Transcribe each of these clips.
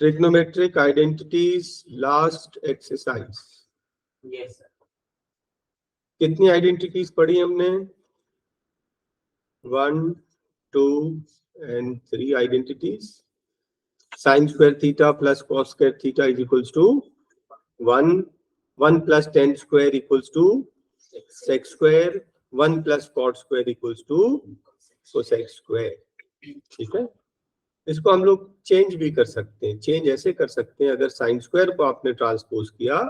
Trigonometric identities last exercise. Yes sir. कितनी identities पढ़ी हमने? 1, 2 and 3 identities. Sine square theta plus cos square theta is equals to 1, 1 plus tan square equals to sec square, 1 plus cot square equals to cosec square. ठीक है, इसको हम लोग change भी कर सकते हैं। चेंज ऐसे कर सकते हैं, अगर साइन स्क्वायर को आपने ट्रांसपोज किया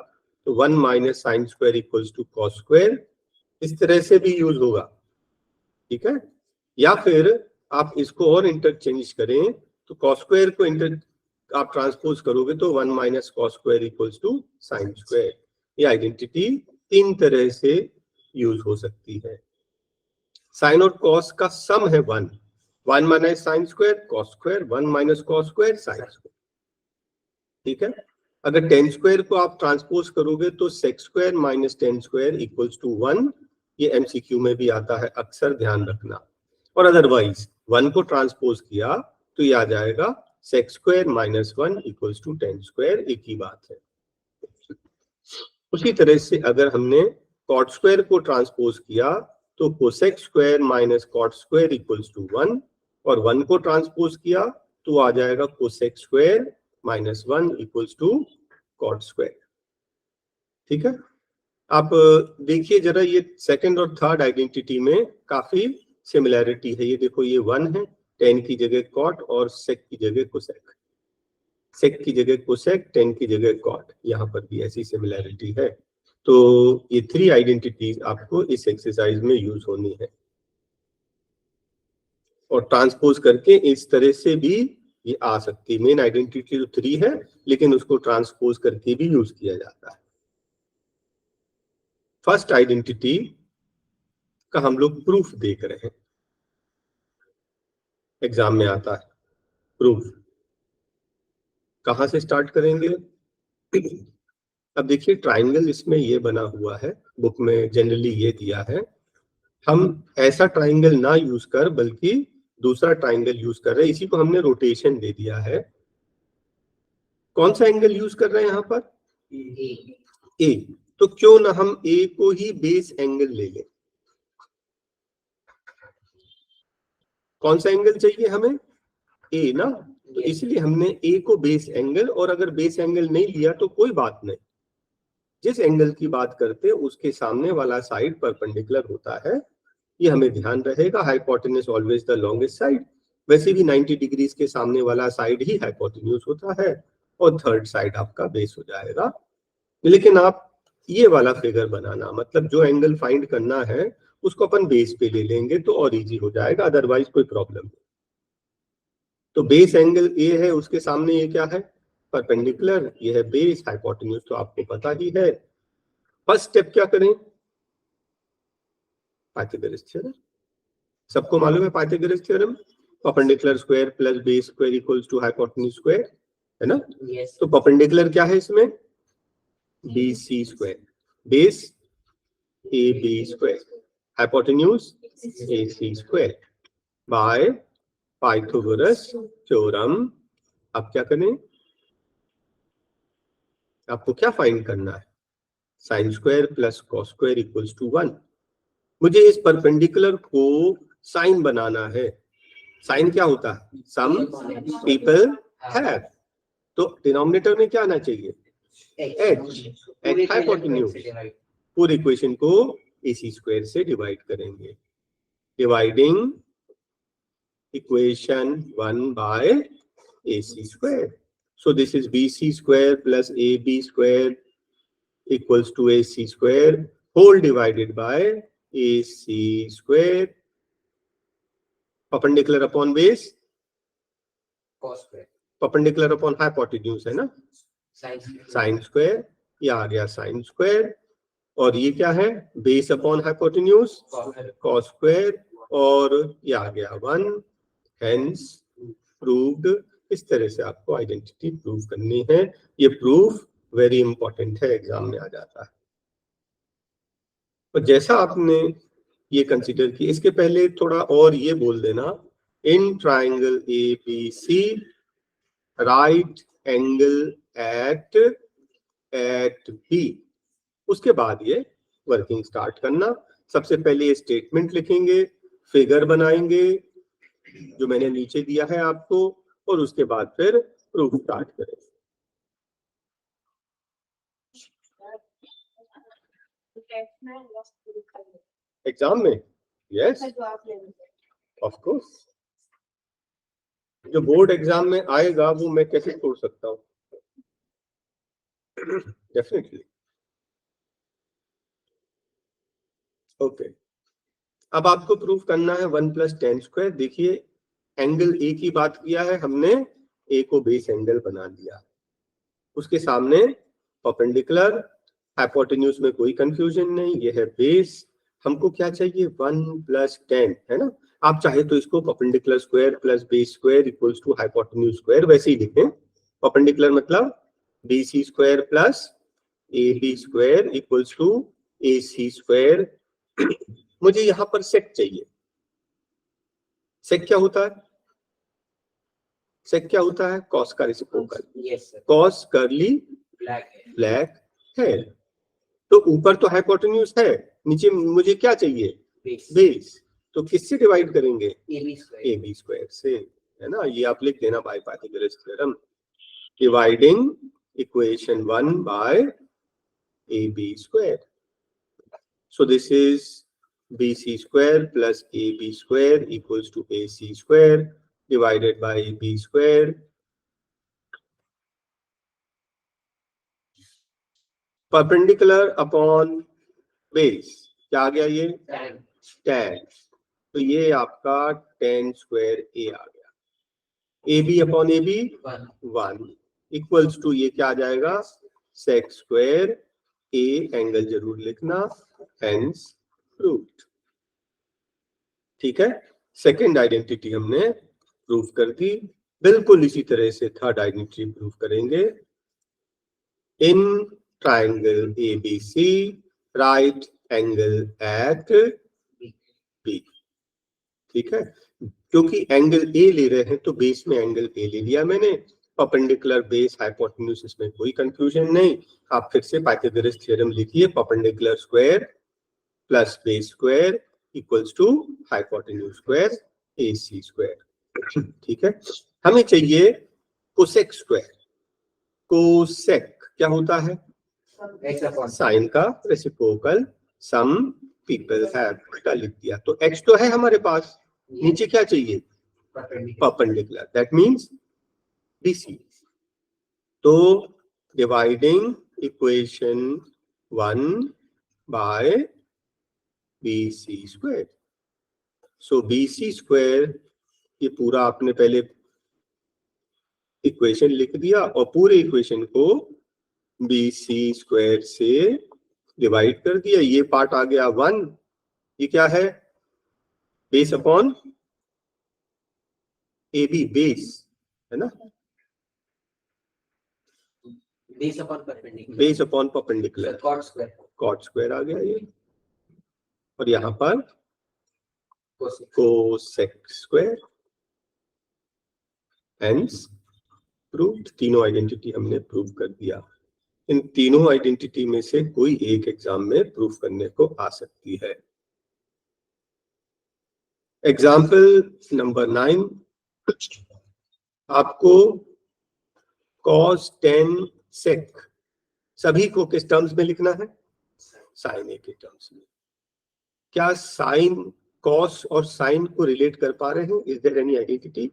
तो 1 minus sine square equals to cos square, इस तरह से भी यूज होगा। ठीक है, या फिर आप इसको और इंटरचेंज करें तो कॉस स्क्वायर को आप ट्रांसपोज करोगे तो 1 minus cos square equals to sine square. ये आइडेंटिटी 3 तरह से यूज हो सकती है। साइन और कॉस का सम है 1 minus sine square cos square, 1 minus cos square sine square. ठीक है, अगर टेन स्क्वायर को आप ट्रांसपोज करोगे तो sec square minus tan square equals to 1। ये एमसीक्यू में भी आता है, अक्सर ध्यान रखना। और अदरवाइज 1 को ट्रांसपोज किया तो ये आ जाएगा sec square minus 1 equals to tan square, एक ही बात है। उसी तरह से अगर हमने कॉट स्क्वायर को ट्रांसपोज किया तो cosec square minus cot square equals to 1, और 1 को ट्रांसपोज किया तो आ जाएगा cosec square minus 1 equals to cot square. ठीक है, आप देखिए जरा, ये सेकंड और थर्ड आइडेंटिटी में काफी सिमिलैरिटी है। ये देखो, ये 1 है, टेन की जगह कॉट और सेक की जगह कोसेक, सेक की जगह कोसेक, टेन की जगह कॉट, यहाँ पर भी ऐसी सिमिलैरिटी है। तो ये 3 आइडेंटिटीज आपको इस एक्सरसाइज में यूज होनी है, और ट्रांसपोज करके इस तरह से भी ये आ सकती है। मेन आइडेंटिटी तो 3 है, लेकिन उसको ट्रांसपोज करके भी यूज किया जाता है। फर्स्ट आइडेंटिटी का हम लोग प्रूफ देख रहे हैं, एग्जाम में आता है प्रूफ। कहां से स्टार्ट करेंगे? अब देखिए, ट्राइंगल इसमें ये बना हुआ है, बुक में जनरली ये दिया है। हम ऐसा ट्राइंगल ना यूज कर बल्कि दूसरा ट्राइंगल यूज कर रहे हैं, इसी को हमने रोटेशन दे दिया है। कौन सा एंगल यूज कर रहे हैं यहाँ पर? ए। तो क्यों ना हम ए को ही बेस एंगल ले लें। कौन सा एंगल चाहिए हमें? ए ना, तो इसलिए हमने ए को बेस एंगल, और अगर बेस एंगल नहीं लिया तो कोई बात नहीं, जिस एंगल की बात करते हैं उसके सामने वाला साइड परपेंडिकुलर होता है, ये हमें ध्यान रहेगा। Hypotenuse always the longest side, वैसे भी 90 डिग्रीज के सामने वाला साइड ही हाइपोटेन्यूज होता है, और थर्ड साइड आपका बेस हो जाएगा। लेकिन आप ये वाला फिगर बनाना, मतलब जो एंगल फाइंड करना है उसको अपन बेस पे ले लेंगे तो और इजी हो जाएगा, अदरवाइज कोई प्रॉब्लम नहीं। तो बेस एंगल ए है, उसके सामने ये क्या है? परपेंडिकुलर, ये है बेस। हाइपोटेन्यूज तो आपको पता ही है। फर्स्ट स्टेप क्या करें? पाइथागोरस थ्योरम, सबको मालूम है Pythagoras theorem. Perpendicular square plus base square equals to hypotenuse square, है ना? yes. तो परपेंडिकुलर क्या है इसमें? BC square, base AB square, hypotenuse AC square, by Pythagoras theorem. अब क्या करें? आपको क्या फाइंड करना है? Sine square plus cos square equals to 1। मुझे इस परपेंडिकुलर को साइन बनाना है। साइन क्या होता है? Some people have. तो डिनोमिनेटर में क्या आना चाहिए? H hypotenuse. पूरी इक्वेशन को AC स्क्वायर से डिवाइड करेंगे। Dividing equation 1 by AC square. So this is BC square plus AB square equals to AC square whole divided by AC square, perpendicular upon base, cos square, perpendicular upon hypotenuse, है ना? sin square, ये आ गया sin square, और ये क्या है? Base upon hypotenuse, cos square, और ये आ गया 1, hence proved। इस तरह से आपको आइडेंटिटी प्रूव करनी है। ये प्रूफ वेरी इंपॉर्टेंट है, एग्जाम में आ जाता है। और जैसा आपने ये कंसीडर किया, इसके पहले थोड़ा और ये बोल देना, in triangle ABC right angle at B. उसके बाद ये वर्किंग स्टार्ट करना। सबसे पहले ये स्टेटमेंट लिखेंगे, फिगर बनाएंगे जो मैंने नीचे दिया है आपको, और उसके बाद फिर प्रूफ स्टार्ट करें। एग्जाम में यस ऑफ कोर्स, जो बोर्ड एग्जाम में आएगा वो मैं कैसे छोड़ सकता हूँ। डेफिनेटली। ओके, अब आपको प्रूफ करना है 1 + tan²। देखिए एंगल ए की बात किया है हमने, ए को बेस एंगल बना दिया, उसके सामने परपेंडिकुलर, हाइपोटेन्यूज में कोई कंफ्यूजन नहीं, ये है बेस। हमको क्या चाहिए 1 + tan, है ना। आप चाहे तो इसको perpendicular square plus base square equals to hypotenuse square वैसे ही लिखें। परपेंडिकुलर मतलब BC square plus AB square equals to AC square. मुझे यहां पर सेक चाहिए। सेक क्या होता है? सेक क्या होता है? कॉस का reciprocal. Yes sir. Cos curly black है। तो ऊपर तो हाइपोटेन्यूज है, नीचे मुझे क्या चाहिए? बेस। तो किससे डिवाइड करेंगे? AB स्क्वायर से, है ना। ये आप लिख देना by Pythagoras theorem, dividing equation 1 by AB square. So this is BC square plus AB square equals to AC square divided by B square. Perpendicular upon base, क्या आ गया ये? tan। तो ये आपका tan² A आ गया। AB upon AB 1 equals to ये क्या आ जाएगा? sec² A, एंगल जरूर लिखना, hence proved। ठीक है, सेकेंड आइडेंटिटी हमने प्रूव कर दी। बिल्कुल इसी तरह से थर्ड आइडेंटिटी प्रूव करेंगे। In triangle ABC right angle at B। ठीक है, क्योंकि एंगल A ले रहे हैं तो बेस में एंगल A ले लिया मैंने। परपेंडिकुलर बेस हाइपोटेन्यूज, इसमें कोई कंफ्यूजन नहीं। आप फिर से पाइथागोरस थ्योरम लिखिए, perpendicular square plus base square equals to hypotenuse square AC square. ठीक है, हमें चाहिए कोसेक स्क्वायर। कोसेक क्या होता है? साइन का रेसिप्रोकल, सम पीपल हैव उल्टा लिख दिया। तो x तो है हमारे पास, नीचे क्या चाहिए? Perpendicular, that means BC। तो dividing equation 1 by BC square. So BC square, ये पूरा आपने पहले इक्वेशन लिख दिया और पूरे इक्वेशन को BC स्क्वायर से डिवाइड कर दिया। ये पार्ट आ गया 1, ये क्या है? बेस अपॉन AB, बेस है ना, base upon perpendicular. Base upon perpendicular, cot square आ गया ये, और यहाँ पर कोसेक स्क्वायर। Hence proved. तीनों आइडेंटिटी हमने प्रूव कर दिया। इन तीनों आइडेंटिटी में से कोई एक एग्जाम में प्रूफ करने को आ सकती है। एग्जाम्पल नंबर 9, आपको cos tan sec सभी को किस टर्म्स में लिखना है? साइन ए के टर्म्स में। क्या साइन कॉस और साइन को रिलेट कर पा रहे हैं? Is there any identity?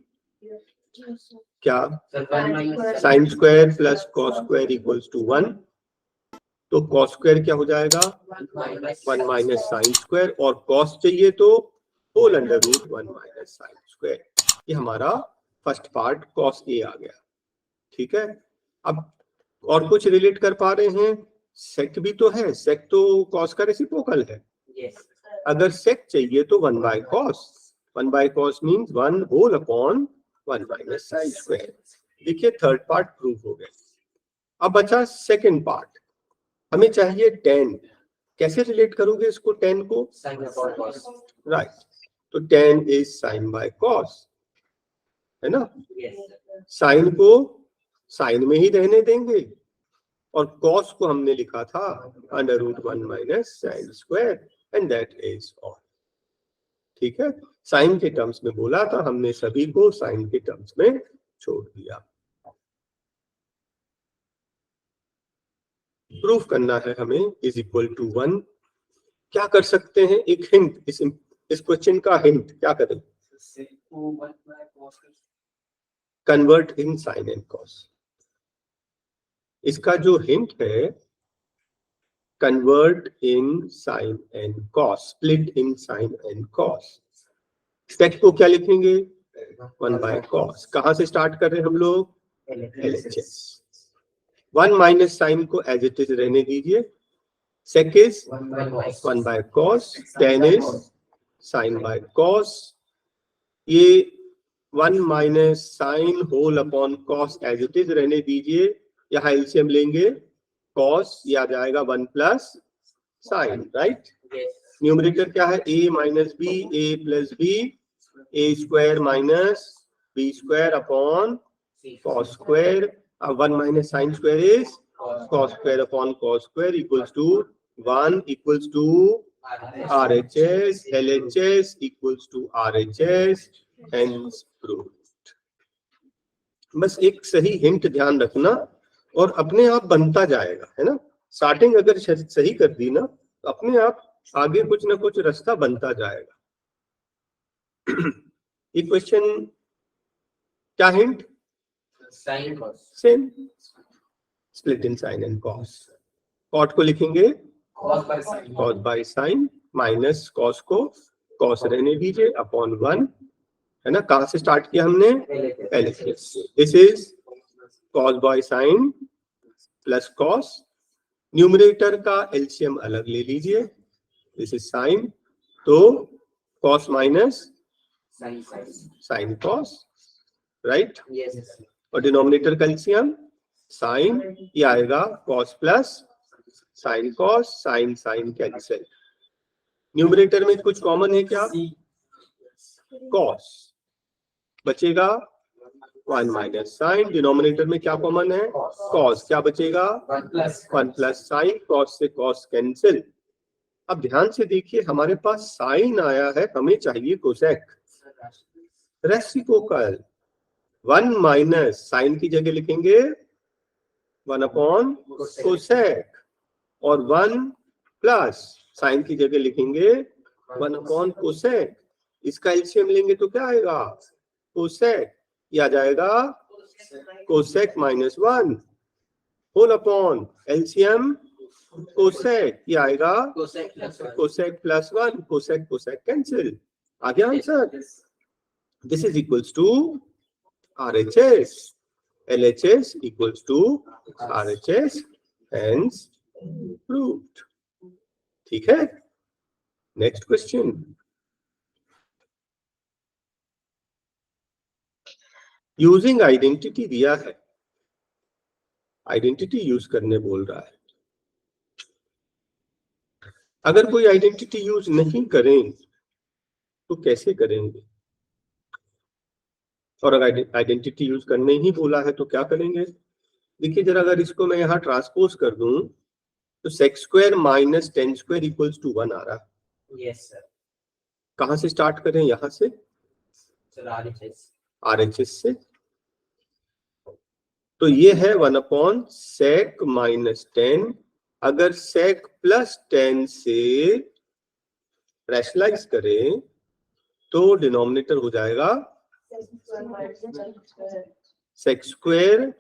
क्या sine square plus cos square equals to 1। तो कॉस स्क्वायर क्या हो जाएगा? 1 माइनस साइन स्क्वायर, और कॉस चाहिए तो whole under root 1 minus sine square. ये हमारा फर्स्ट पार्ट कॉस ए आ गया। ठीक है, अब और कुछ रिलेट कर पा रहे हैं? सेक भी तो है, सेक तो कॉस का रेसिप्रोकल है। अगर सेक चाहिए तो 1 by cos, 1 by cos means 1 whole upon 1 minus sine square. देखिए थर्ड पार्ट प्रूव हो गया। अब बचा सेकंड पार्ट, हमें चाहिए tan। कैसे रिलेट करोगे इसको tan को? राइट, तो tan is sine by cos, है ना। साइन को साइन में ही रहने देंगे, और कॉस को हमने लिखा था √1 minus sine square, and that is all. ठीक है, साइन के टर्म्स में बोला था, हमने सभी को साइन के टर्म्स में छोड़ दिया। प्रूफ करना है हमें इज इक्वल टू 1। क्या कर सकते हैं, एक हिंट, इस क्वेश्चन का हिंट क्या करें, convert in sine and cos. इसका जो हिंट है, convert in sine and cos, split in sine and cos. Sec को क्या लिखेंगे, 1 बाय कॉस। कहां से स्टार्ट कर रहे हैं हम लोग, LHS। 1 माइनस साइन को एज इट इज रहने दीजिए, sec is 1 by cos, tan is sine by cos. ये 1 minus sine whole upon cos as it is रहने दीजिए, यहाँ एलसीएम लेंगे, कॉस ये आ जाएगा 1 प्लस साइन, राइट। न्यूमरेटर क्या है, a minus B, a plus B, a square minus b square upon cos square. अब 1 minus sine square is cos square upon cos square equals to 1 equals to RHS, LHS equals to RHS, hence proved. बस एक सही hint ध्यान रखना और अपने आप बनता जाएगा, है ना। स्टार्टिंग अगर सही कर दी ना, तो अपने आप आगे कुछ ना कुछ रास्ता बनता जाएगा। ये क्वेश्चन क्या hint, sine cos, same, split in sine and cos. Cot को लिखेंगे cos by sine, minus cos को कॉस रहने दीजिए अपॉन 1, है ना। कहां से स्टार्ट किया हमने, LHS। This is cos by sine plus cos. Numerator का एलसीएम अलग ले लीजिए, दिस इज साइन, तो cos minus sine cos, right. और डिनोमिनेटर का एलसीएम साइन, ये आएगा cos plus sine cos, sine sine cancel. Numerator में कुछ कॉमन है क्या, कॉस, बचेगा 1 माइनस साइन। डिनोमिनेटर में क्या कॉमन है, कॉस, क्या बचेगा 1 प्लस साइन, कॉस से कॉस कैंसिल। अब ध्यान से देखिए, हमारे पास साइन आया है, हमें चाहिए कोसेक, रेसिप्रोकल। 1 माइनस साइन की जगह लिखेंगे 1 अपॉन कोसेक, और 1 प्लस साइन की जगह लिखेंगे 1 अपॉन कोसेक। इसका एलसीएम लेंगे तो क्या आएगा, कोसेक, ये आ जाएगा cosec minus 1 whole upon LCM cosec, ये आएगा cosec plus 1, cosec cosec cancel, आ गया answer. This is equals to RHS, LHS equals to RHS, hence proved. ठीक है, नेक्स्ट क्वेश्चन। यूजिंग आइडेंटिटी दिया है, आइडेंटिटी यूज करने बोल रहा है। अगर कोई आइडेंटिटी यूज नहीं करें तो कैसे करेंगे, और अगर आइडेंटिटी यूज करने ही बोला है तो क्या करेंगे। देखिए जरा, अगर इसको मैं यहाँ ट्रांसपोज कर दूं तो sec square minus tan square equals to 1 आ रहा है। Yes sir. कहां से स्टार्ट करें, यहाँ से, RHS से। तो ये है 1 अपॉन सेक माइनस 10। अगर सेक प्लस 10 से रैशनलाइज करें तो डिनोमिनेटर हो जाएगा sec square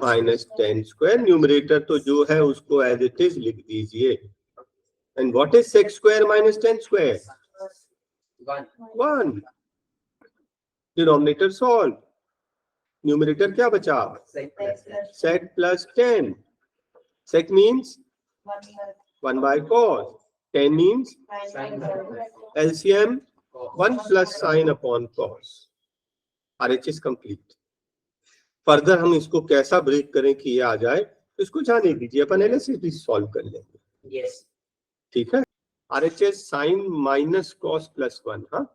minus 10 square. Numerator तो जो है उसको एज इट इज लिख दीजिए। And what is sec square minus 10 square, 1। Denominator solve, numerator क्या बचा, sec plus 10। Sec means 1 by cos, 10 means LCM 1 plus sine upon cos. RHS complete. Further हम इसको कैसा ब्रेक करें कि ये आ जाए, तो इसको जाने दीजिए, अपन एनालिसिस भी सॉल्व कर लेंगे। यस, ठीक है। RHS sine minus cos plus 1, हाँ।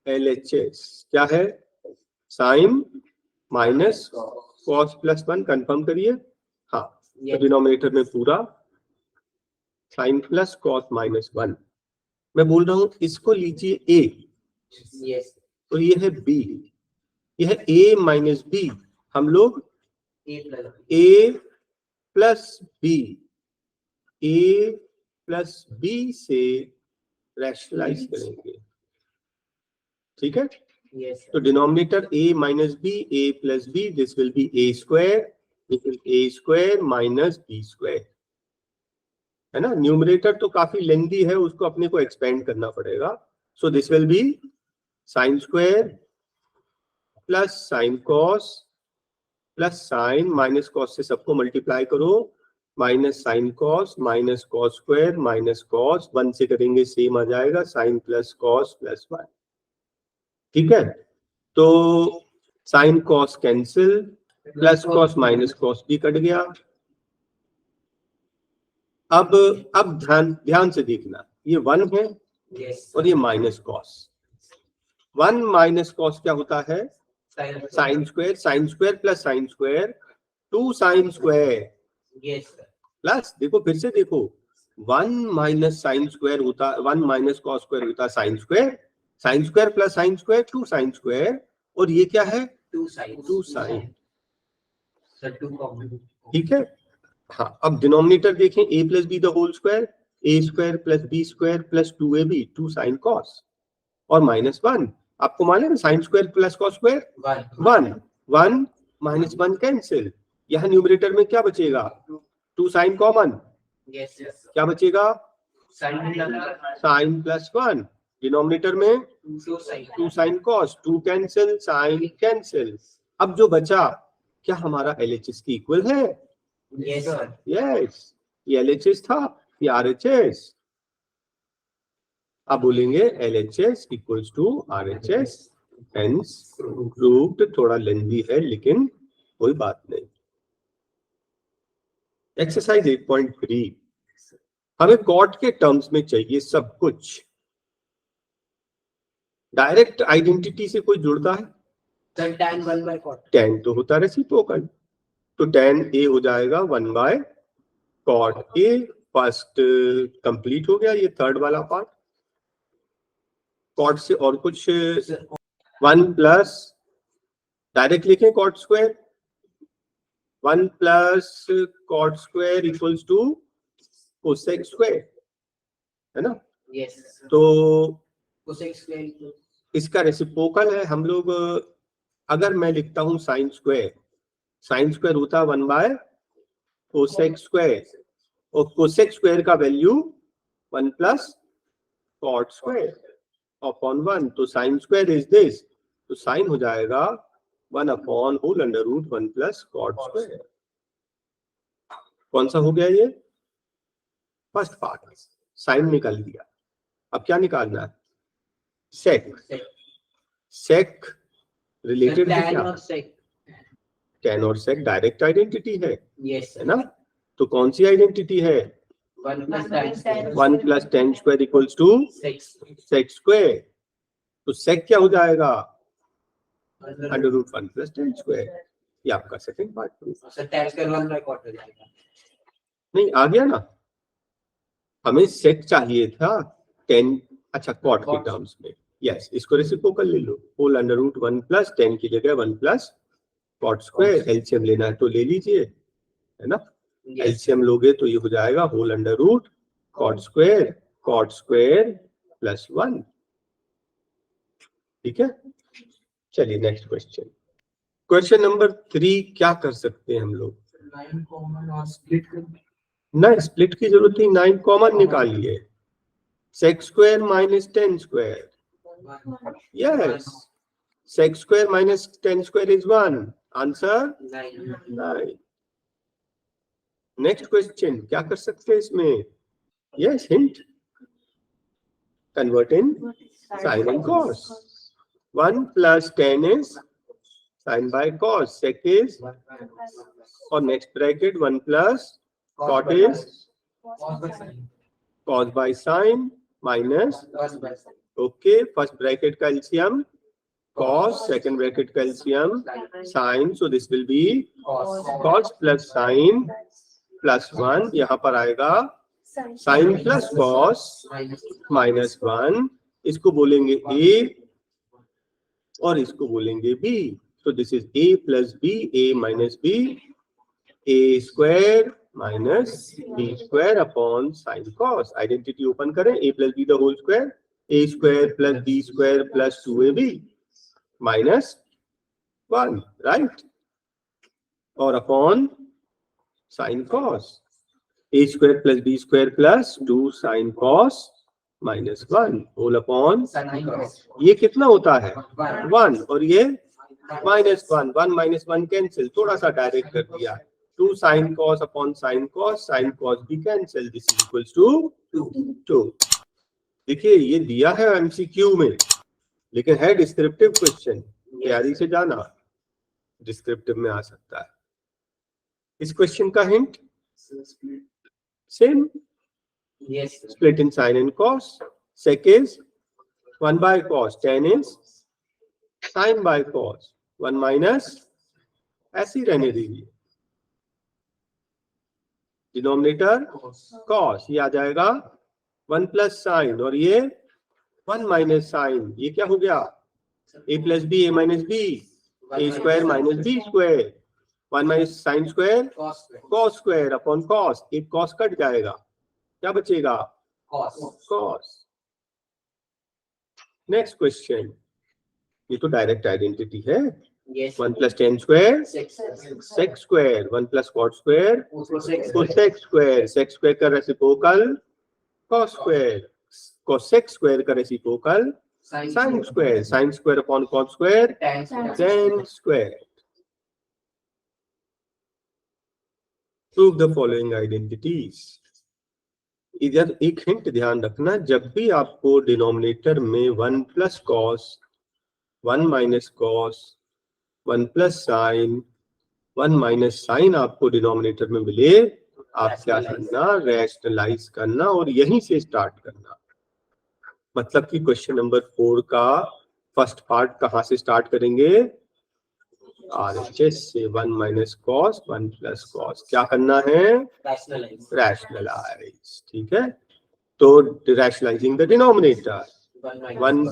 LHS क्या है, sine minus cos plus 1, confirm करिए। हाँ, तो Yes. डिनोमिनेटर में पूरा साइन प्लस कॉस माइनस 1। मैं बोल रहा हूं इसको लीजिए ए, Yes. तो ये है बी, ये है ए माइनस बी। हम लोग A plus. A plus b, a plus b से रैशनलाइज करेंगे, ठीक है। Yes. तो डिनोमिनेटर a minus B, a plus b, this will be a square, this is a square minus b square, है ना। न्यूमरेटर तो काफी लेंथी है, उसको अपने को एक्सपेंड करना पड़ेगा। So this will be sign square plus sine cos plus sign minus cos से सबको मल्टीप्लाई करो, minus sine cos minus cos square minus cos, 1 से करेंगे सेम आ जाएगा, साइन प्लस कॉस प्लस 1, ठीक है। तो sine cos cancel, plus cos minus cos भी कट गया। अब ध्यान से देखना, ये 1 है Yes. और ये माइनस कॉस। 1 माइनस कॉस क्या होता है? Sin. Sign square, sine square plus sine square 2 sine square Yes. sir. Plus, देखो फिर से देखो, 1 माइनस साइन स्क्वायर होता, 1 माइनस कॉस स्क्वायर होता sign square, sine square plus sine square 2 sign square, और ये क्या है? 2 sin. 2 sign, Sir, 2 common. ठीक है। हाँ, अब डिनोमिनेटर देखें, a plus b the whole square, a square plus b square plus 2ab 2 sine cos, और माइनस 1, आपको मालूम है sine square plus cos square 1. 1 minus 1 cancel, यहाँ न्यूमरेटर में क्या बचेगा? 2 sine common, Yes. Yes. sir. क्या बचेगा? Sin plus sine plus 1, denominator में 2 sin. 2 sine cos, 2 cancel, sine cancel. अब जो बचा, क्या हमारा LHS की इक्वल है? Yes. sir. यस, ये LHS था, ये RHS। अब बोलेंगे LHS equals to RHS, hence proved. थोड़ा लेंथी है लेकिन कोई बात नहीं। एक्सरसाइज 8.3, हमें कॉट के टर्म्स में चाहिए सब कुछ। डायरेक्ट आइडेंटिटी से कोई जुड़ता है? Sir, tan 1 by cot. tan तो होता है रेसिप्रोकल, तो tan a हो जाएगा 1 by cot a। First complete हो गया, ये थर्ड वाला पार्ट। cot से और कुछ 1 प्लस, डायरेक्ट लिखें cot square, 1 plus cot square equals to cosec square, है ना। Yes. तो Cosec square equals. इसका रेसिप्रोकल है। हम लोग अगर मैं लिखता हूं साइन स्क्वायर, साइन स्क्वायर होता है 1 बाय कोसेक स्क्वायर, और कोसेक स्क्वायर का value 1 plus cot square upon 1, तो साइन स्क्वायर इज दिस, तो साइन हो जाएगा 1 upon whole under root 1 plus cot square. कौन सा हो गया ये? फर्स्ट पार्ट, साइन निकाल दिया। अब क्या निकालना है? सेक। सेक रिलेटेड है Tan क्या? or sec. tan और sec डायरेक्ट आइडेंटिटी है, Yes. sir. है ना। तो कौन सी आइडेंटिटी है? 1 plus tan square. 1 plus tan square equals to 6. sec square, तो sec क्या हो जाएगा? Under root 1 plus tan square. ये आपका second part. Sir, tan square 1 by cot हो जाएगा. नहीं आ गया ना, हमें sec चाहिए था 10, अच्छा कॉट के टर्म्स में। यस, इसको रेसिप्रोकल ले लो, होल अंडर रूट 1 प्लस 10 की जगह 1 प्लस कॉट स्क्वायर। एलसीएम लेना है तो ले लीजिए, है ना। Yes. एलसीएम लोगे तो ये हो जाएगा whole under root cot square plus 1, ठीक है। चलिए नेक्स्ट क्वेश्चन, क्वेश्चन नंबर 3। क्या कर सकते हैं हम लोग? 9 common और split कर. ना स्प्लिट की जरूरत नहीं, 9 कॉमन निकालिए। Sec square minus 10 square, yes, sec square minus 10 square is 1, answer 9. 9। Next question, क्या कर सकते हैं इसमें? Yes, hint, convert in sine and cos. 1 plus 10 is sine by cos, sec is, और next bracket 1 plus cot is Cos by sin. Cos by sine minus, Cos by sin. Okay, first bracket का LCM cos, second bracket का LCM sin, so this will be cos cos plus sin plus 1, यहाँ पर आएगा sin plus cos minus 1, इसको बोलेंगे a और इसको बोलेंगे b, so this is a plus b, a minus b, a square minus b square upon sin cos. Identity open करें, a plus b the whole square, a square plus b square plus 2ab minus 1, right? और upon sin cos, a square plus b square plus 2 sin cos minus 1 whole upon, ये कितना होता है 1 और ये minus 1, 1 minus 1 cancel, थोड़ा सा direct कर दिया, 2 sin cos upon sin cos भी cancel, this is equals to 2। देखिए ये दिया है एमसीक्यू में, लेकिन है डिस्क्रिप्टिव क्वेश्चन, तैयारी से जाना, डिस्क्रिप्टिव में आ सकता है। इस क्वेश्चन का hint same, split in sin and cos, sec is 1 by cos, tan is sin by cos, 1 minus, ऐसे ही रहने दीजिए, डिनोमिनेटर cos, ये आ जाएगा 1 प्लस साइन और ये 1 माइनस साइन, ये क्या हो गया a plus B a minus B, a square minus B square, 1 minus sine square cos square upon cos, एक cos कट जाएगा, क्या बचेगा cos। नेक्स्ट क्वेश्चन, ये तो डायरेक्ट आइडेंटिटी है, 1 plus tan square sec square, 1 plus cot square cosec square, sec square का reciprocal cos square, cosec square का reciprocal sine square, sine square upon cot square tan square. Prove the following identities. इधर एक hint ध्यान रखना, जब भी आपको denominator में 1 plus cos, 1 minus cos, 1 plus sine, 1 minus sine आपको डिनोमिनेटर में मिले, आप क्या करना, रैशनलाइज करना और यहीं से स्टार्ट करना। मतलब कि क्वेश्चन नंबर 4 का फर्स्ट पार्ट कहाँ से स्टार्ट करेंगे, RHS से 1 माइनस कॉस 1 प्लस कॉस, क्या करना है, रैशनलाइज, ठीक है। तो rationalising the denominator, 1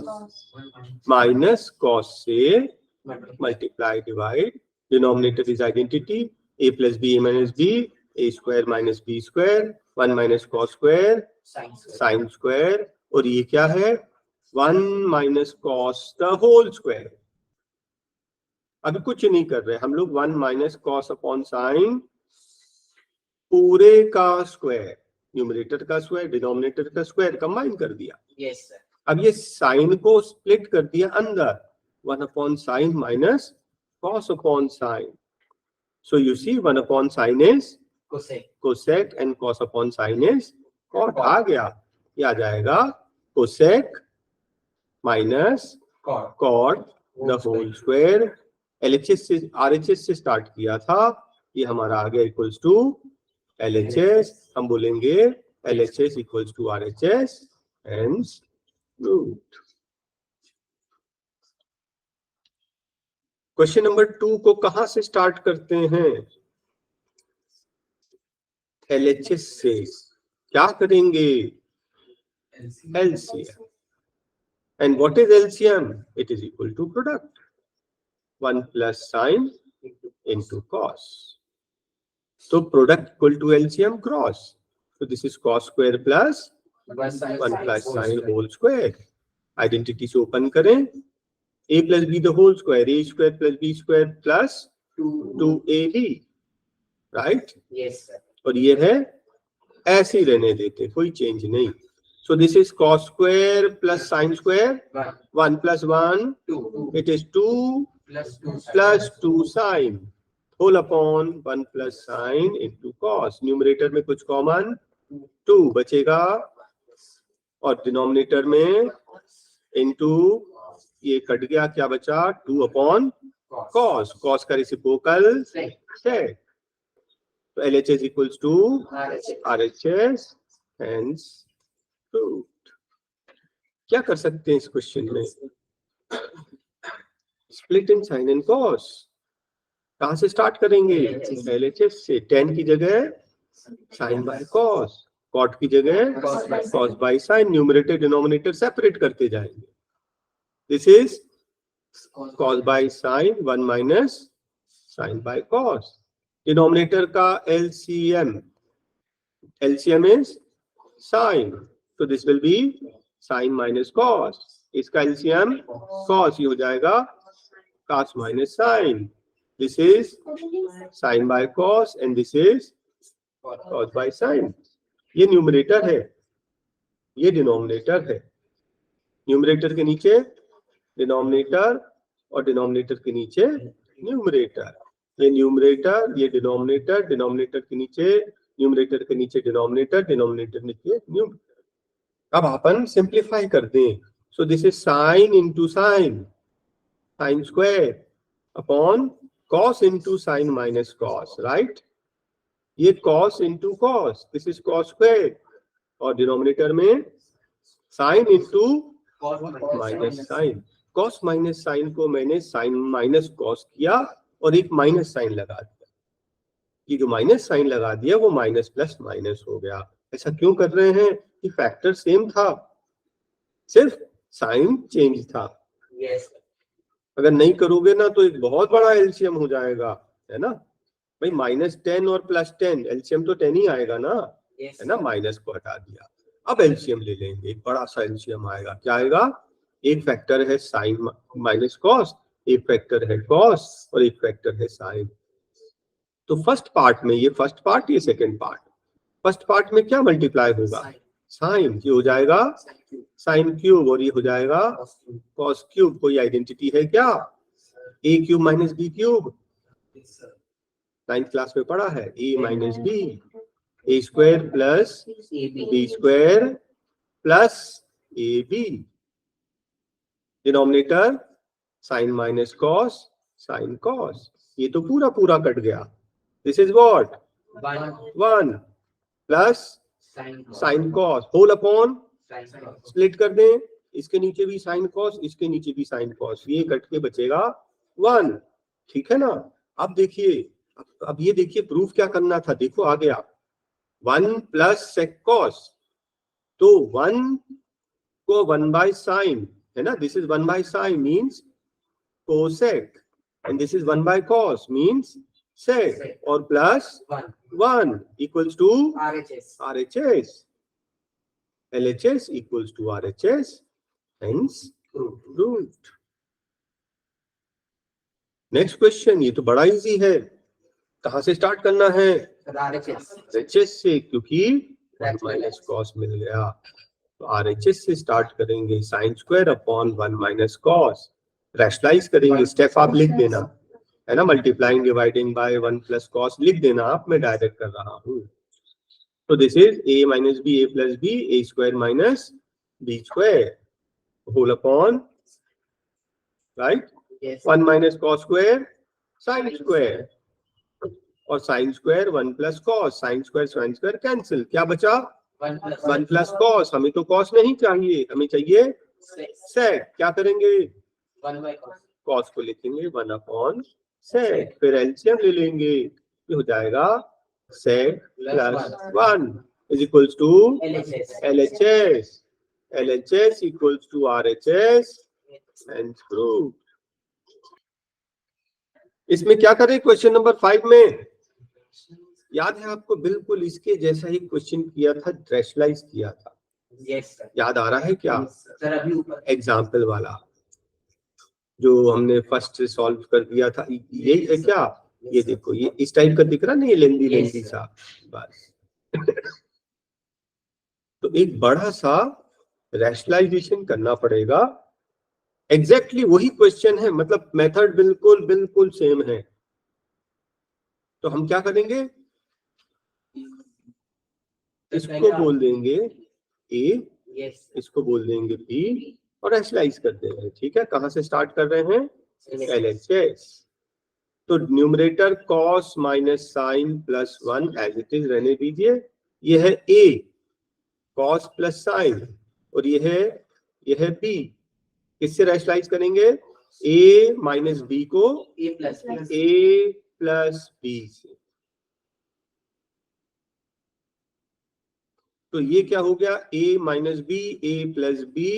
minus cos से multiply divide, denominator is identity, a plus B a minus B, a square minus B square, 1 minus cos square sine square, और ये क्या है 1 minus cos the whole square. अभी कुछ नहीं कर रहे हम लोग, 1 माइनस कॉस अपॉन साइन पूरे का स्क्वायर, न्यूमरेटर का स्क्वायर डिनोमिनेटर का स्क्वायर कंबाइन कर दिया। Yes sir. अब ये साइन को स्प्लिट कर दिया अंदर, 1 upon sign minus cos upon sin, so you see 1 upon sin is cosec and cos upon sin is cot, आ गया, ये आ जाएगा cosec minus cot the whole square। LHS से RHS से स्टार्ट किया था, ये हमारा आ गया इक्वल्स टू LHS, हम बोलेंगे LHS equals to RHS and root। Question number 2 को कहां से स्टार्ट करते हैं, LHS से, क्या करेंगे LCM, and what is LCM, it is equal to product, 1 plus sin into cos, so product equal to LCM cross, so this is cos square plus 1 plus sin whole square। Identity से open करें, a plus b the whole square, a square plus b square plus 2ab, right? Yes sir। और ये है ऐसे ही रहने देते, कोई change नहीं। So this is cos square plus sin square, 1 plus 1, 2 it is 2 plus 2 plus 2 sin whole upon 1 plus sin into cos। Numerator में कुछ कॉमन 2 बचेगा और डिनोमिनेटर में into, ये कट गया, क्या बचा 2 अपॉन cos, cos का रेसिप्रोकल sec, तो LHS equals to RHS hence root। क्या कर सकते हैं इस क्वेश्चन में, split in sine and cos. कहां से स्टार्ट करेंगे? LHS से। tan की जगह साइन बाय कॉस, कॉट की जगह cos by sine, numerator denominator separate करते जाएंगे। This is cos by sine 1 minus sine by cos. Denominator का LCM इज साइन, तो this will be sine minus cos. इसका LCM कॉस, ये हो जाएगा cos minus sine. This is sine by cos and this is cos by sine. ये numerator है, ये denominator है। न्यूमरेटर के नीचे डिनोमिनेटर और डिनोमिनेटर के नीचे न्यूमरेटर। ये न्यूमरेटर, ये डिनोमिनेटर, डिनोमिनेटर के नीचे न्यूमरेटर के नीचे डिनोमिनेटर, डिनोमिनेटर नीचे न्यूमरेटर। अब अपन सिंप्लीफाई कर दें। So this is sine into sine, sine square upon cos into sine minus cos, right. ये cos into cos, this is cos square, और डिनोमिनेटर में sine into minus sine. Cos minus sine को मैंने sign minus cos किया और एक minus sign लगा दिया। ये जो माइनस साइन लगा दिया वो माइनस प्लस माइनस हो गया। ऐसा क्यों कर रहे हैं? कि फैक्टर सेम था, सिर्फ साइन चेंज था। अगर नहीं करोगे ना तो एक बहुत बड़ा LCM हो जाएगा, है ना भाई। -10 और +10, LCM तो 10 ही आएगा ना, है ना। माइनस को हटा दिया। अब LCM ले लेंगे, एक बड़ा सा LCM आएगा। क्या आएगा? एक फैक्टर है साइन माइनस कॉस, एक फैक्टर है कॉस और एक फैक्टर है साइन। तो फर्स्ट पार्ट में ये फर्स्ट पार्ट, ये सेकंड पार्ट। फर्स्ट पार्ट में क्या मल्टीप्लाई होगा? साइन। ये हो जाएगा साइन क्यूब और ये हो जाएगा कॉस क्यूब। कोई आइडेंटिटी है क्या? a cube minus b cube, 9th class में पढ़ा है। a minus b, a square plus b square plus ab। Denominator sine minus cos, sine cos. ये तो पूरा पूरा कट गया। This is what? 1 plus sine cos whole upon, split कर दें। इसके नीचे भी साइन कॉस, इसके नीचे भी साइन कॉस, ये कट के बचेगा 1। ठीक है ना। अब देखिए, अब ये देखिए प्रूफ क्या करना था। देखो आ गया 1 प्लस सेक कॉस, तो 1 को 1 बाय साइन, है ना। This is 1 by sine means cosec, and this is 1 by cos means sec, और plus 1 equals to RHS। LHS equals to RHS, hence proved. Next question, ये तो बड़ा इजी है। कहां से स्टार्ट करना है? RHS से, क्योंकि 1 माइनस कॉस मिल गया। तो RHS से स्टार्ट करेंगे। Sine square upon 1 minus cos. Rationalise करेंगे। स्टेप आप लिख देना, है ना। Multiplying dividing by 1 plus cos लिख देना आप, मैं डायरेक्ट कर रहा हूं। So this is a minus b, a plus b, a square minus b square whole upon, right? 1 minus cos square sin square, और sin square 1 plus cos, sin square cancel। क्या बचा? 1 plus cos। हमें तो cos नहीं चाहिए, हमें चाहिए sec। क्या करेंगे? cos को लिखेंगे 1 upon sec, फिर LCM ले लेंगे। ये हो जाएगा sec plus 1 is equals to LHS. LHS equals to RHS and proved. इसमें क्या करें? क्वेश्चन नंबर 5 में याद है आपको, बिल्कुल इसके जैसा ही क्वेश्चन किया था, रैशनलाइज किया था। याद आ रहा है क्या? एग्जाम्पल वाला जो हमने फर्स्ट से सॉल्व कर दिया था, यही है क्या? ये देखो, ये इस टाइप का दिख रहा नहीं, ये लेंदी सा बस। तो एक बड़ा सा रैशनलाइजेशन करना पड़ेगा। एग्जैक्टली वही क्वेश्चन है, मतलब मेथड बिल्कुल बिल्कुल सेम है। तो हम क्या करेंगे? इसको बोल देंगे A, इसको बोल देंगे B और रैशनलाइज कर देंगे। ठीक है, कहां से स्टार्ट कर रहे हैं? LHS। तो numerator cos minus sine plus 1 as it is रहने दीजिए। ये है A cos प्लस साइन, और ये है B। किससे रैशनलाइज करेंगे? a माइनस बी को A plus B. a plus b से। तो ये क्या हो गया, a minus B a plus B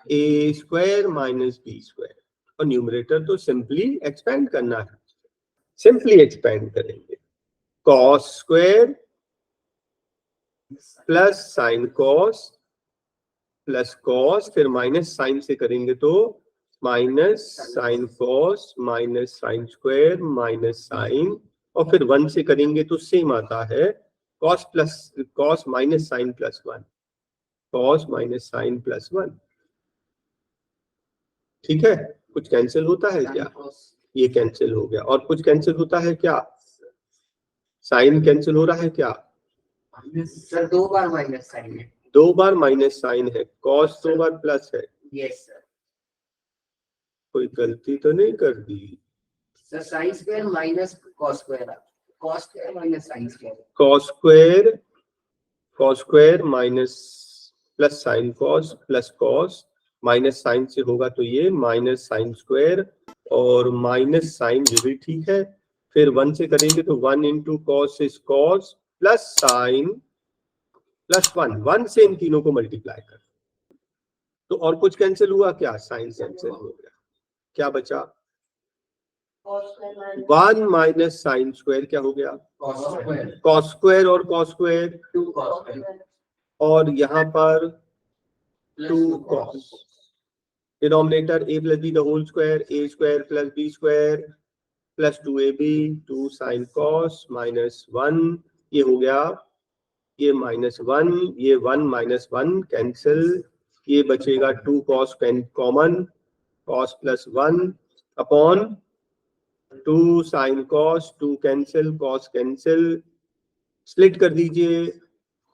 a square minus B square. और न्यूमरेटर तो सिंपली एक्सपेंड करना है, सिंपली एक्सपेंड करेंगे। Cos square plus sine cos plus cos, फिर माइनस साइन से करेंगे तो minus sine cos minus sine square minus sine, और फिर 1 से करेंगे तो सेम आता है, cos plus cos minus sine plus 1, cos minus sine plus 1। ठीक है, कुछ कैंसिल होता है क्या? ये कैंसिल हो गया। और कुछ कैंसिल होता है क्या? साइन कैंसिल हो रहा है क्या? सर 2 बार माइनस साइन है। 2 बार माइनस साइन है, कॉस 2 बार प्लस है। Yes sir. कोई गलती तो नहीं कर दी? Sir sine square minus cos square, cos square minus sine square, cos square minus plus sine cos plus cos, minus sine से होगा तो ये माइनस साइन स्क्वायर, और माइनस साइन ये भी ठीक है। फिर 1 से करेंगे तो 1 into cos is cos plus sign plus 1 से इन तीनों को मल्टीप्लाई कर। तो और कुछ कैंसिल हुआ क्या? साइन कैंसिल हो गया, क्या बचा? 1 माइनस साइन स्क्वायर क्या हो गया? कॉस स्क्वायर, और कॉस स्क्वायर 2 कॉस, और यहाँ पर 2 cos. Denominator a plus b the whole square, a square plus b square plus 2ab 2 sine cos minus 1, ये हो गया, ये माइनस 1, ये 1 माइनस 1 कैंसिल, ये बचेगा 2 cos common, cos plus 1 upon 2 sine cos, 2 cancel, cos cancel, split कर दीजिए,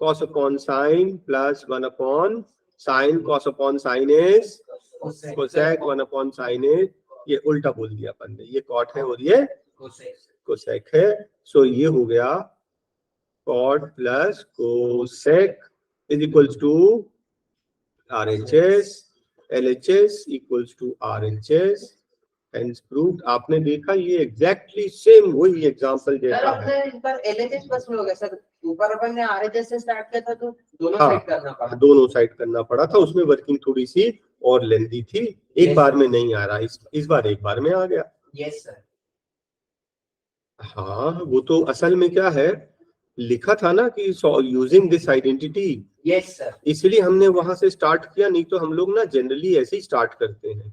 cos upon sign plus 1 upon sine, cos upon sign is cosec, 1 upon sign is, ये उल्टा बोल दिया अपन ने, ये कॉट है और ये कोसेक है। सो ये हो गया cot plus cosec is equals to RHS, LHS equals to RHS, hence proved. आपने देखा ये एग्जैक्टली सेम वही एग्जांपल जैसा है। इस बार LHS बस में हो गया सर, ऊपर अपन ने RHS से स्टार्ट किया था तो दोनों हाँ, साइड करना पड़ा। दोनों साइड करना पड़ा था, उसमें वर्किंग थोड़ी सी और लेंदी थी, एक बार में नहीं आ रहा, इस बार एक बार में आ गया। Yes sir. हाँ, वो तो असल में क्या है, लिखा था ना कि using this identity, yes sir, इसलिए हमने वहां से स्टार्ट किया, नहीं तो हम लोग ना जनरली ऐसे ही स्टार्ट करते हैं।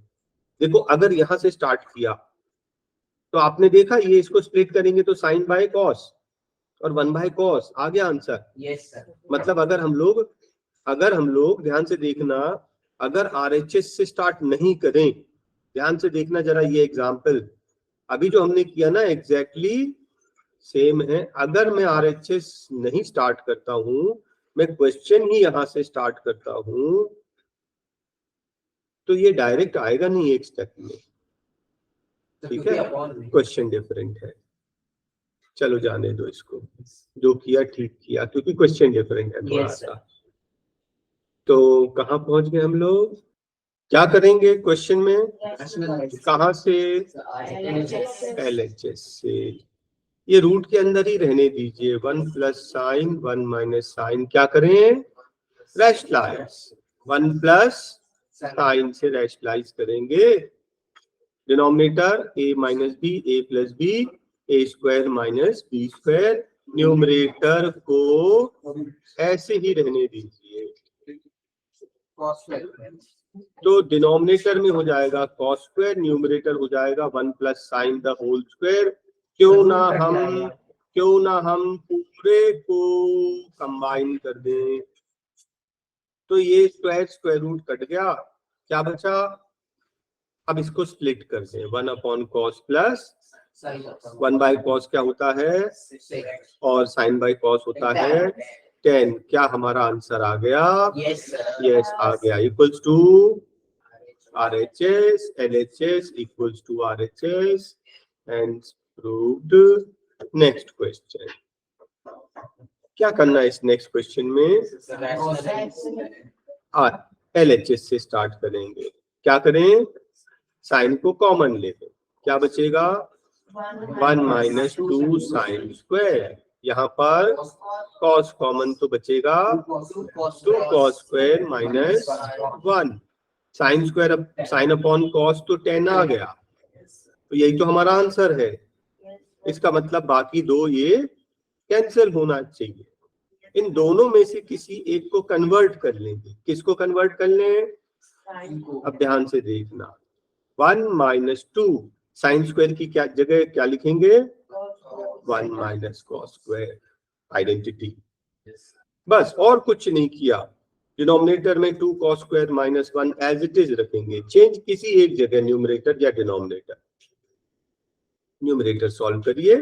देखो अगर यहाँ से स्टार्ट किया तो आपने देखा ये इसको स्प्लिट करेंगे तो साइन बाय कॉस और 1 बाय कॉस आ गया आंसर। Yes sir. मतलब अगर हम लोग ध्यान से देखना, अगर RHS से स्टार्ट नहीं करें, ध्यान से देखना जरा ये एग्जांपल, अभी जो हमने किया ना एग्जैक्टली सेम है। अगर मैं RHS नहीं स्टार्ट करता हूं, मैं क्वेश्चन ही यहां से स्टार्ट करता हूं, तो ये डायरेक्ट आएगा नहीं एक स्टेप में, ठीक है, क्वेश्चन डिफरेंट है। चलो जाने दो इसको, जो किया ठीक किया, क्योंकि क्वेश्चन डिफरेंट है थोड़ा सा। तो कहाँ पहुंच गए हम लोग? क्या करेंगे क्वेश्चन में? कहाँ से? LHS से। ये रूट के अंदर ही रहने दीजिए, 1 प्लस साइन 1 माइनस साइन, क्या करें? रैशनलाइज, 1 प्लस साइन से रैशनलाइज करेंगे। Denominator a minus B a plus B a square minus B square, numerator को ऐसे ही रहने दीजिए। तो डिनोमिनेटर में हो जाएगा कॉस स्क्वायर, न्यूमरेटर हो जाएगा 1 plus sine the whole square. क्यों ना हम पूरे को कंबाइन कर दें, तो ये स्क्वायर रूट कट गया, क्या बचा? अब इसको स्प्लिट कर दें, 1 upon cos plus 1 by cos क्या होता है, और साइन बाय कॉस होता है 10। क्या हमारा आंसर आ गया? यस आ गया, equals to RHS, LHS equals to RHS, and proved. Next question, क्या करना है इस नेक्स्ट क्वेश्चन में? LHS से स्टार्ट करेंगे। क्या करें? साइन को कॉमन ले लो, क्या बचेगा 1 माइनस 2 साइन स्क्वायर, यहाँ पर कॉस कॉमन तो बचेगा 2 cos square minus 1, sign square sign upon cos तो 10 आ गया, तो यही तो हमारा आंसर है। इसका मतलब बाकी दो ये कैंसिल होना चाहिए। इन दोनों में से किसी एक को कन्वर्ट कर लेंगे। किसको कन्वर्ट कर लें? अब ध्यान से देखना, 1 माइनस 2 साइन स्क्वायर की क्या जगह क्या लिखेंगे? 1 माइनस कॉस स्क्वायर, आइडेंटिटी। बस और कुछ नहीं किया। डिनोमिनेटर में 2 cos square minus 1 as it is रखेंगे, चेंज किसी एक जगह न्यूमरेटर या डिनोमिनेटर। न्यूमरेटर सॉल्व करिए,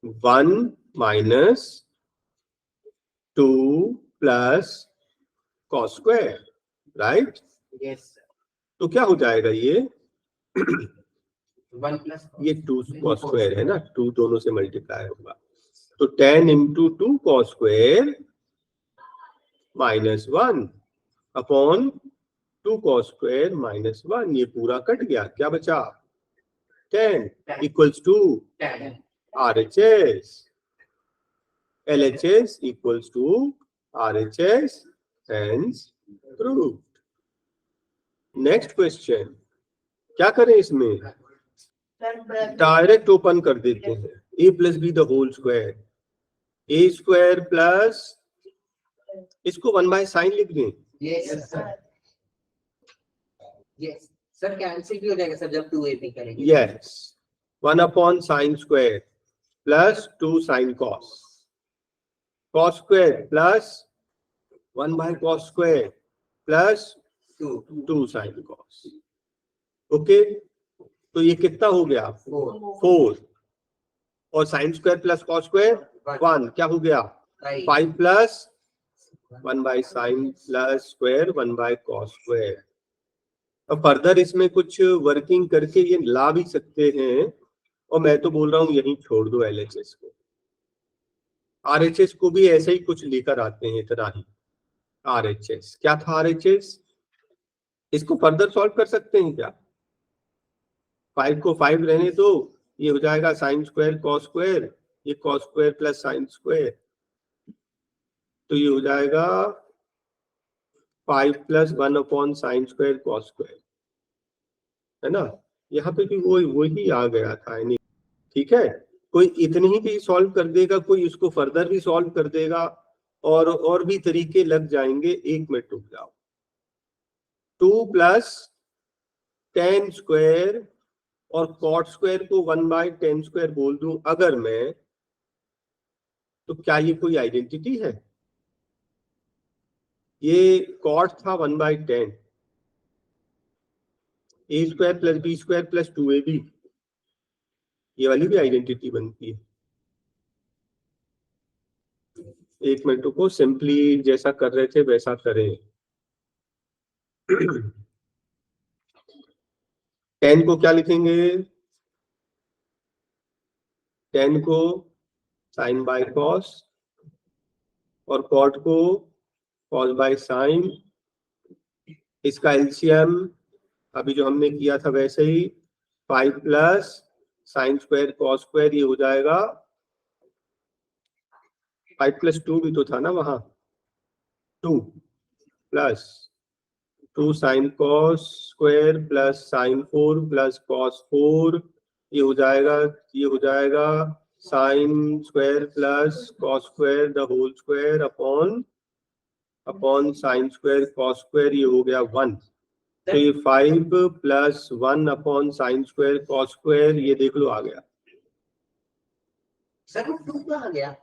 1 minus 2 plus cos square, right? Yes तो क्या हो जाएगा ये 1 प्लस ये 2 कॉस स्क्वायर है ना, 2 दोनों से मल्टीप्लाई होगा, तो 10 into 2 cos square minus 1 upon 2 cos square minus 1, ये पूरा कट गया, क्या बचा 10 equals to 10 RHS, LHS equals to RHS, hence proved. Next question, क्या करें इसमें? डायरेक्ट ओपन कर देते हैं, a plus b the whole square, a square plus, इसको 1 बाय साइन लिख दें। Yes sir, yes sir cancel भी हो जाएगा सर जब 2ab करेंगे। Yes, 1 upon sine square plus 2 sine cos, cos square plus 1 by cos square plus 2 sine cos. Okay, तो ये कितना हो गया 4, और sign square plus cos square 1, क्या हो गया 5 plus 1 by sine plus square 1 by cos square. अब फर्दर इसमें कुछ वर्किंग करके ये ला भी सकते हैं, और मैं तो बोल रहा हूँ यहीं छोड़ दो LHS को, RHS को भी ऐसे ही कुछ लेकर आते हैं, इतना ही। RHS क्या था? RHS इसको फर्दर सॉल्व कर सकते हैं क्या? 5 को 5 रहने दो, ये हो जाएगा साइन स्क्वायर कॉस स्क्वायर, ये cos square plus sine square, तो ये हो जाएगा 5 plus 1 upon sine square cos square, है ना? यहाँ पे भी वही आ गया था, यानी ठीक है। कोई इतने ही भी सॉल्व कर देगा, कोई इसको फर्दर भी सॉल्व कर देगा, और भी तरीके लग जाएंगे। एक मिनट रुक जाओ, 2 प्लस 10 स्क्वायर और कॉट स्क्वायर को 1 बाय 10 स्क्वायर बोल दूं अगर मैं, तो क्या ये कोई आइडेंटिटी है? ये कॉट था 1 by 10, a square plus b square plus 2ab, ये वाली भी आइडेंटिटी बनती है। एक मिनट को सिंपली जैसा कर रहे थे वैसा करें। 10 को क्या लिखेंगे? 10 को साइन बाय कॉस, और कॉट को कॉस बाय साइन। इसका एलसीएम अभी जो हमने किया था वैसे ही, 5 plus sign square cos square, ये हो जाएगा 5 प्लस 2 भी तो था ना वहां, 2 plus 2 sine cos square plus sine 4 plus cos 4, ये हो जाएगा sine square plus cos square the whole square upon sine square cos square, ये हो गया 1। तो ये 5 plus 1 upon sine square cos square, ये देख लो आ गया सर 2 कहाँ गया?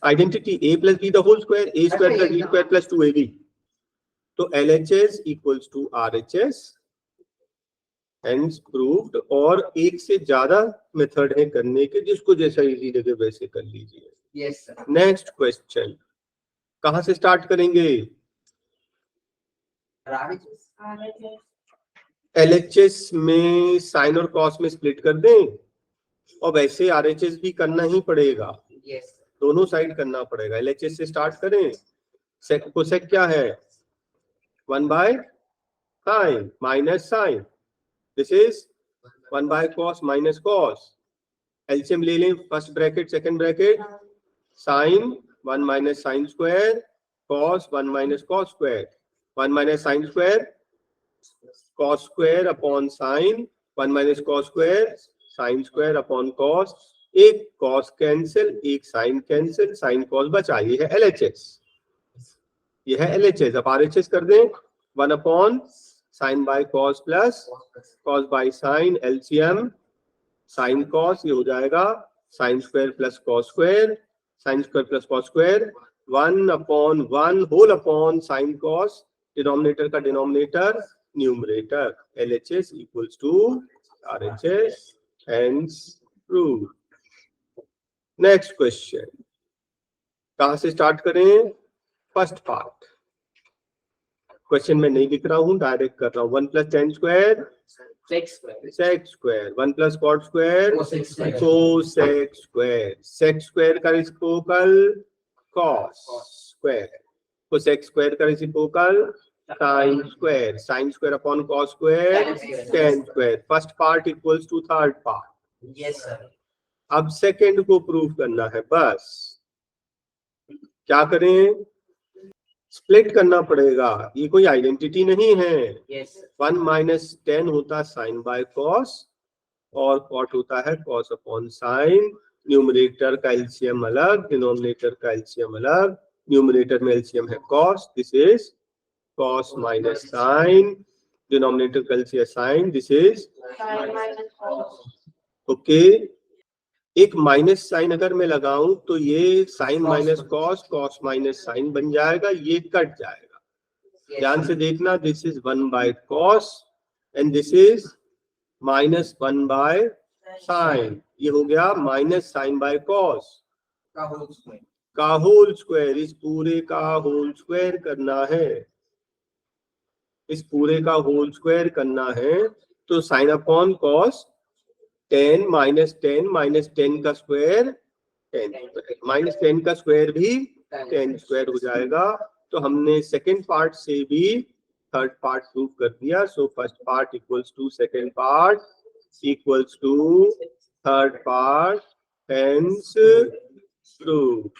Identity, a plus b the whole square, a square plus b square plus 2ab। तो LHS equals to RHS, hence proved. और एक से ज्यादा मेथड है करने के, जिसको जैसा इजी लगे वैसे कर लीजिए। Yes sir. नेक्स्ट क्वेश्चन, कहां से स्टार्ट करेंगे? LHS में साइन और कॉस में स्प्लिट कर दें, और वैसे RHS भी करना ही पड़ेगा, यस दोनों साइड करना पड़ेगा। LHS से स्टार्ट करें, सेक कोसेक क्या है 1 by sine minus sine, this is 1 by cos minus cos. LCM ले लें, first bracket second bracket, sine 1 minus sine square cos 1 minus cos square, 1 minus sine square cos square upon sine, 1 minus cos square sine square upon cos. एक cos cancel, एक sine cancel, sine cos बचा, ये है LHS, ये है LHS. अब RHS कर दें, 1 upon sine by cos plus cos by sine, LCM sine cos, ये हो जाएगा sine square plus cos square, sine square plus cos square, 1 upon 1 whole upon sine cos, denominator का denominator numerator, LHS equals to RHS, hence prove. Next question, कहां से start करें? First part. Question में नहीं लिख रहा हूं, डायरेक्ट कर रहा हूं। 1 plus tan square sec square, sec square, 1 plus cot square cosec square, cosec square, sec square का reciprocal cos square, cosec square का reciprocal sine square, sine square upon cos square tan square. First part equals to third part. Yes sir. अब second को prove करना है, बस क्या करें? Split करना पड़ेगा, ये कोई आइडेंटिटी नहीं है। यस 1 माइनस 10 होता है साइन बाय कॉस और कॉट होता है कॉस अपॉन साइन। न्यूमरेटर का एलसीएम अलग, डिनोमिनेटर का एलसीएम अलग। न्यूमरेटर में एलसीएम है cos, this is cos minus sine, denominator का LCM sine, this is okay. एक माइनस साइन अगर मैं लगाऊं तो ये sine minus cos, cos minus sine बन जाएगा, ये कट जाएगा। ध्यान से देखना, this is 1 by cos and this is minus 1 by sine, ये हो गया माइनस साइन बाय कॉस का होल स्क्वायर। इस पूरे का होल स्क्वायर करना है, इस पूरे का होल स्क्वायर करना है, तो साइन अपॉन कॉस 10 माइनस 10 का स्क्वायर 10 माइनस 10 का स्क्वायर भी 10 स्क्वायर हो जाएगा। तो हमने सेकेंड पार्ट से भी थर्ड पार्ट प्रूव कर दिया। So first part equals to second part equals to third part, hence prove.